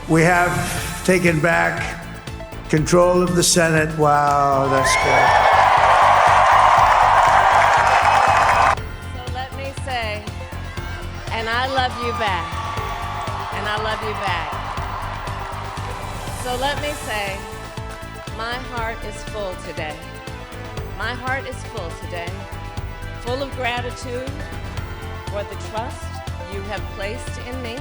We have taken back control of the Senate. Wow, that's good. So let me say, and I love you back. And I love you back. So let me say, my heart is full today. My heart is full today, full of gratitude for the trust you have placed in me.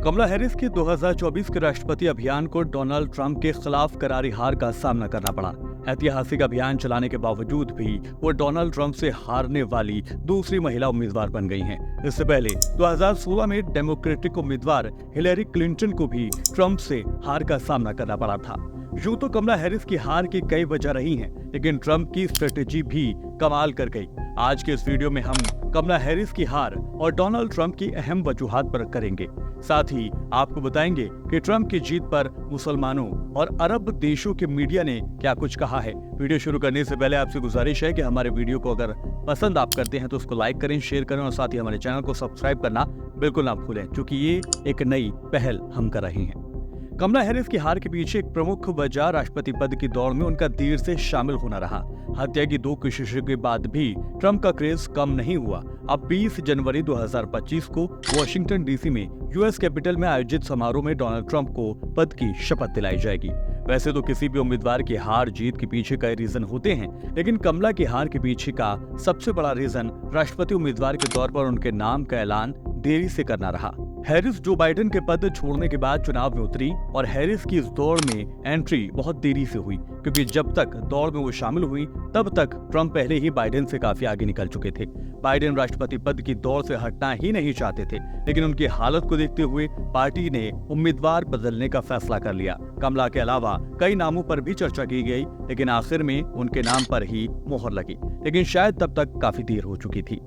Kamala Harris के 2024 के राष्ट्रपति अभियान को Donald Trump के खिलाफ करारी हार का सामना करना पड़ा। ऐतिहासिक अभियान चलाने के बावजूद भी वो डोनाल्ड ट्रंप से हारने वाली दूसरी महिला उम्मीदवार बन गई हैं। इससे पहले 2016 में डेमोक्रेटिक उम्मीदवार हिलेरी क्लिंटन को भी ट्रंप से हार का सामना करना पड़ा था। यूं तो कमला हैरिस की हार की कई वजह रही हैं, लेकिन ट्रंप की स्ट्रेटेजी भी कमाल कर गई। आज के इस वीडियो में हम कमला हैरिस की हार और डोनाल्ड ट्रंप की अहम वजूहात पर करेंगे। साथ ही आपको बताएंगे कि ट्रंप की जीत पर मुसलमानों और अरब देशों के मीडिया ने क्या कुछ कहा है। वीडियो शुरू करने से पहले आपसे गुजारिश है कि हमारे वीडियो को अगर पसंद आप करते हैं तो उसको लाइक करें, शेयर करें और साथ ही हमारे चैनल को सब्सक्राइब करना बिल्कुल ना भूलें, क्योंकि ये एक नई पहल हम कर रहे हैं। कमला हैरिस की हार के पीछे एक प्रमुख वजह राष्ट्रपति पद की दौड़ में उनका देर से शामिल होना रहा। हत्या की 2 कोशिशों के बाद भी ट्रंप का क्रेज कम नहीं हुआ। अब 20 जनवरी 2025 को वॉशिंगटन डीसी में यूएस कैपिटल में आयोजित समारोह में डोनाल्ड ट्रंप को पद की शपथ दिलाई जाएगी। वैसे तो किसी भी उम्मीदवार की हार जीत के पीछे कई रीजन होते हैं, लेकिन कमला की हार के पीछे का सबसे बड़ा रीजन राष्ट्रपति उम्मीदवार के तौर पर उनके नाम का ऐलान देरी से करना रहा। हैरिस जो बाइडेन के पद छोड़ने के बाद चुनाव में उतरी और हैरिस की इस दौड़ में एंट्री बहुत देरी से हुई, क्योंकि जब तक दौड़ में वो शामिल हुई तब तक ट्रंप पहले ही बाइडेन से काफी आगे निकल चुके थे। बाइडेन राष्ट्रपति पद की दौड़ से हटना ही नहीं चाहते थे, लेकिन उनकी हालत को देखते हुए पार्टी ने उम्मीदवार बदलने का फैसला कर लिया। कमला के अलावा कई नामों पर भी चर्चा की गई, लेकिन आखिर में उनके नाम पर ही मोहर लगी, लेकिन शायद तब तक काफी देर हो चुकी थी।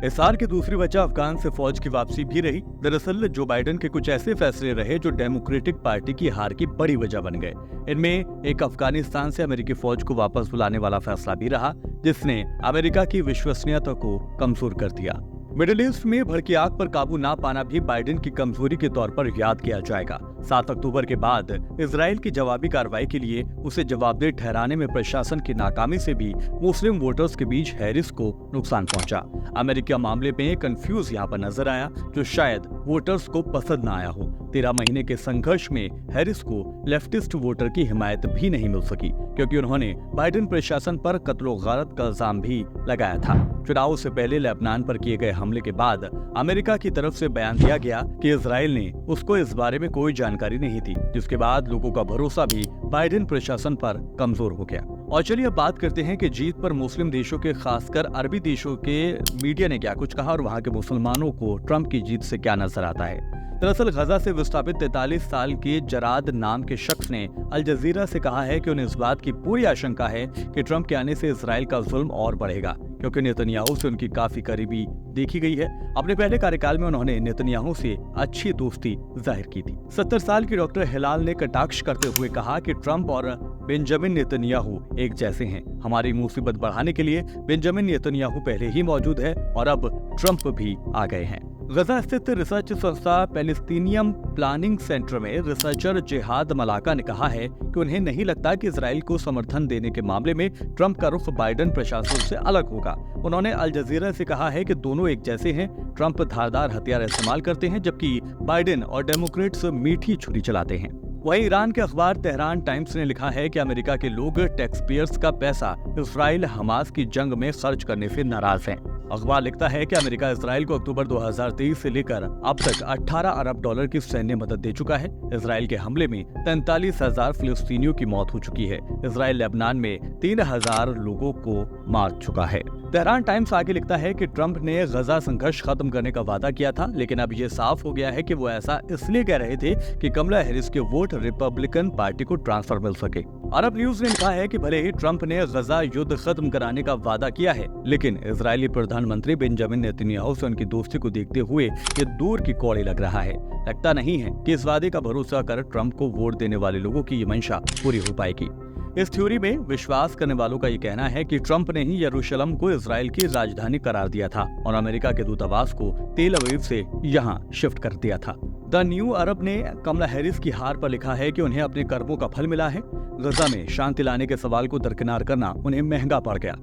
इस हार की दूसरी वजह अफगान से फौज की वापसी भी रही। दरअसल जो बाइडेन के कुछ ऐसे फैसले रहे जो डेमोक्रेटिक पार्टी की हार की बड़ी वजह बन गए। इनमें एक अफगानिस्तान से अमेरिकी फौज को वापस बुलाने वाला फैसला भी रहा, जिसने अमेरिका की विश्वसनीयता को कमजोर कर दिया। मिडिल ईस्ट में भड़की आग पर काबू ना पाना भी बाइडेन की कमजोरी के तौर पर याद किया जाएगा। 7 अक्टूबर के बाद इजराइल की जवाबी कार्रवाई के लिए उसे जवाबदेह ठहराने में प्रशासन की नाकामी से भी मुस्लिम वोटर्स के बीच हैरिस को नुकसान पहुंचा। अमेरिका मामले में कंफ्यूज यहाँ पर नजर आया, जो शायद वोटर्स को पसंद न आया हो। 13 महीने के संघर्ष में हैरिस को लेफ्टिस्ट वोटर की हिमायत भी नहीं मिल सकी, क्योंकि उन्होंने बाइडेन प्रशासन पर कत्ल-ओ-गारत का इल्जाम भी लगाया था। चुनाव से पहले लेबनान पर किए गए हमले के बाद अमेरिका की तरफ से बयान दिया गया कि इजराइल ने उसको इस बारे में कोई जानकारी नहीं थी, जिसके बाद लोगों का भरोसा भी बाइडेन प्रशासन पर कमजोर हो गया। और चलिए अब बात करते हैं कि जीत पर मुस्लिम देशों के, खासकर अरबी देशों के मीडिया ने क्या कुछ कहा और वहां के मुसलमानों को ट्रंप की जीत से क्या नजर आता है। दरअसल गजा से विस्थापित 43 साल के जराद नाम के शख्स ने अल जजीरा से कहा है कि उन्हें इस बात की पूरी आशंका है कि ट्रंप के आने से इजराइल का जुल्म और बढ़ेगा, क्योंकि नेतन्याहू से उनकी काफी करीबी देखी गई है। अपने पहले कार्यकाल में उन्होंने नेतन्याहू से अच्छी दोस्ती जाहिर की थी। 70 साल की डॉक्टर हिलाल ने कटाक्ष करते हुए कहा कि ट्रंप और बेंजामिन नेतन्याहू एक जैसे हैं। हमारी मुसीबत बढ़ाने के लिए बेंजामिन नेतन्याहू पहले ही मौजूद है और अब ट्रंप भी आ गए हैं। गजा स्थित रिसर्च संस्था पैलेस्टीनियम प्लानिंग सेंटर में रिसर्चर जिहाद मलाका ने कहा है कि उन्हें नहीं लगता कि इजराइल को समर्थन देने के मामले में ट्रंप का रुख बाइडेन प्रशासन से अलग होगा। उन्होंने अल जजीरा से कहा है कि दोनों एक जैसे हैं। ट्रंप धारदार हथियार इस्तेमाल करते हैं, जबकि बाइडेन और डेमोक्रेट्स मीठी छुरी चलाते हैं। वहीं ईरान के अखबार तेहरान टाइम्स ने लिखा है कि अमेरिका के लोग टैक्स पेयर्स का पैसा इजराइल हमास की जंग में खर्च करने से नाराज हैं। अखबार लिखता है कि अमेरिका इजराइल को अक्टूबर 2023 से लेकर अब तक 18 अरब डॉलर की सैन्य मदद दे चुका है। इजराइल के हमले में 43,000 फिलिस्तीनियों की मौत हो चुकी है। इजराइल लेबनान में 3,000 लोगों को मार चुका है। तेहरान टाइम्स आगे लिखता है कि ट्रंप ने गजा संघर्ष खत्म करने का वादा किया था, लेकिन अब ये साफ हो गया है कि वो ऐसा इसलिए कह रहे थे कि कमला हैरिस के वोट रिपब्लिकन पार्टी को ट्रांसफर मिल सके। अरब न्यूज ने लिखा है कि भले ही ट्रंप ने गजा युद्ध खत्म कराने का वादा किया है, लेकिन इजरायली प्रधानमंत्री बेंजामिन नेतन्याहू से उनकी दोस्ती को देखते हुए ये दूर की कौड़ी लग रहा है। लगता नहीं है कि इस वादे का भरोसा कर ट्रंप को वोट देने वाले लोगों की ये मंशा पूरी हो पाएगी। इस थ्योरी में विश्वास करने वालों का ये कहना है कि ट्रंप ने ही यरूशलेम को इजराइल की राजधानी करार दिया था और अमेरिका के दूतावास को तेल अवीव से यहाँ शिफ्ट कर दिया था। द न्यू अरब ने कमला हैरिस की हार पर लिखा है कि उन्हें अपने कर्मों का फल मिला है। गजा में शांति लाने के सवाल को दरकिनार करना उन्हें महंगा पड़ गया।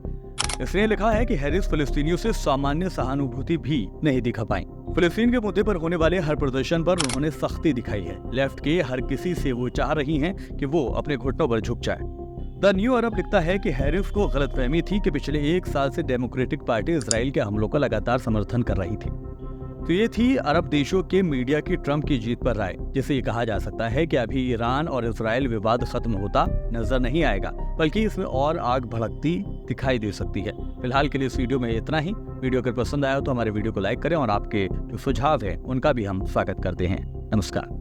इसने लिखा है कि हैरिस फिलिस्तीनियों से सामान्य सहानुभूति भी नहीं दिखा पाई। फिलिस्तीन के मुद्दे पर होने वाले हर प्रदर्शन पर उन्होंने सख्ती दिखाई है। लेफ्ट के हर किसी से वो चाह रही हैं कि वो अपने घुटनों पर झुक जाए। द न्यू अरब लिखता है कि हैरिस को गलतफहमी थी कि पिछले 1 साल से डेमोक्रेटिक पार्टी इजराइल के हमलों का लगातार समर्थन कर रही थी। तो ये थी अरब देशों के मीडिया की ट्रंप की जीत पर राय, जिसे ये कहा जा सकता है कि अभी ईरान और इजराइल विवाद खत्म होता नजर नहीं आएगा, बल्कि इसमें और आग भड़कती दिखाई दे सकती है। फिलहाल के लिए इस वीडियो में इतना ही। वीडियो अगर पसंद आया तो हमारे वीडियो को लाइक करें और आपके जो सुझाव है उनका भी हम स्वागत करते हैं। नमस्कार।